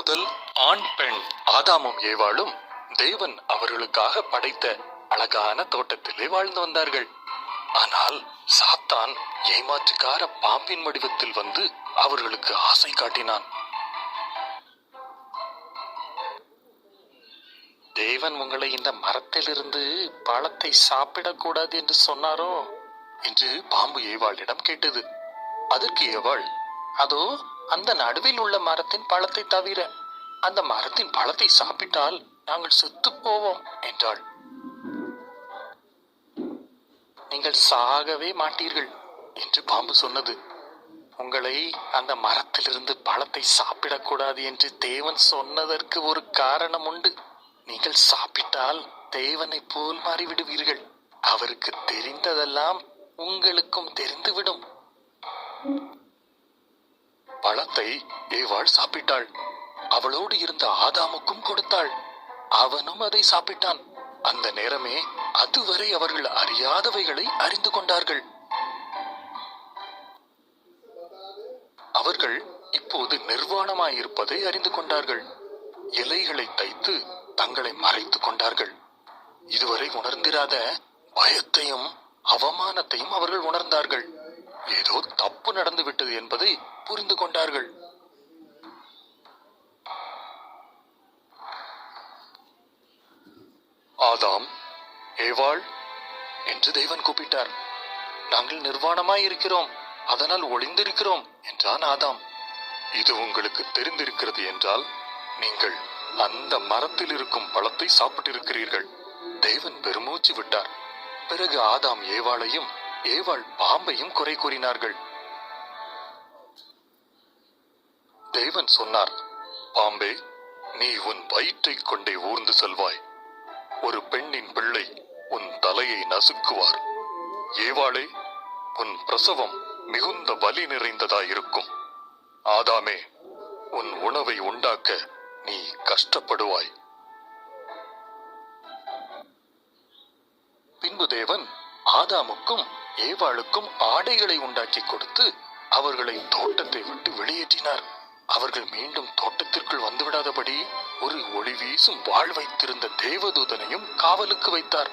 முதல் ஆண் பெண் ஆதாமும் ஏவாளும் தேவன் அவர்களுக்காக படைத்த அழகான தோட்டத்திலே வாழ்ந்து வந்தார்கள். ஆனால் சாத்தான் ஏமாற்றுக்கார பாம்பின் வடிவத்தில் வந்து அவர்களுக்கு ஆசை காட்டினான். தேவன் உங்களை இந்த மரத்திலிருந்து பழத்தை சாப்பிடக்கூடாது என்று சொன்னாரோ என்று பாம்பு ஏவாளிடம் கேட்டது. அதற்கு ஏவாள், அதோ அந்த நடுவில் உள்ள மரத்தின் பழத்தை தவிர அந்த மரத்தின் பழத்தை சாப்பிட்டால் நாங்கள் செத்து போவோம் என்றாள். நீங்கள் சாகவே மாட்டீர்கள் என்று பாம்பு சொன்னது. உங்களை அந்த மரத்திலிருந்து பழத்தை சாப்பிடக்கூடாது என்று தேவன் சொன்னதற்கு ஒரு காரணம் உண்டு. நீங்கள் சாப்பிட்டால் தேவனை போல் மாறிவிடுவீர்கள். அவருக்கு தெரிந்ததெல்லாம் உங்களுக்கும் தெரிந்துவிடும். பழத்தை ஏவாள் சாப்பிட்டாள். அவளோடு இருந்த ஆதாமுக்கும் கொடுத்தாள். அவனும் அதை சாப்பிட்டான். அந்த நேரமே அதுவரை அவர்கள் அறியாதவைகளை அறிந்து கொண்டார்கள். அவர்கள் இப்போது நிர்வாணமாயிருப்பதை அறிந்து கொண்டார்கள். இலைகளை தைத்து தங்களை மறைத்துக் கொண்டார்கள். இதுவரை உணர்ந்திராத பயத்தையும் அவமானத்தையும் அவர்கள் உணர்ந்தார்கள். ஏதோ தப்பு நடந்து விட்டது என்பதை புரிந்து கொண்டார்கள். ஆதாம், ஏவாள் என்று தேவன் கூப்பிட்டார். நாங்கள் நிர்வாணமாய் இருக்கிறோம், அதனால் ஒளிந்திருக்கிறோம் என்றான் ஆதாம். இது உங்களுக்கு தெரிந்திருக்கிறது என்றால் நீங்கள் அந்த மரத்தில் இருக்கும் பழத்தை சாப்பிட்டிருக்கிறீர்கள். தேவன் பெருமூச்சு விட்டார். பிறகு ஆதாம் ஏவாளையும் ஏவாள் பாம்பையும் குறை கூறினார்கள். தேவன் சொன்னார், பாம்பே, நீ உன் வயிற்றை கொண்டே ஊர்ந்து செல்வாய். ஒரு பெண்ணின் பிள்ளை உன் தலையை நசுக்குவார். ஏவாளே, உன் பிரசவம் மிகுந்த வலி நிறைந்ததாயிருக்கும். ஆதாமே, உன் உணவை உண்டாக்க நீ கஷ்டப்படுவாய். பின்பு தேவன் ஆதாமுக்கும் ஏவாளுக்கும் ஆடைகளை உண்டாக்கி கொடுத்து அவர்களை தோட்டத்தை விட்டு வெளியேற்றினார். அவர்கள் மீண்டும் தோட்டத்திற்குள் வந்துவிடாதபடி ஒரு ஒளி வீசும் வாழ் வைத்திருந்த தேவதூதனையும் காவலுக்கு வைத்தார்.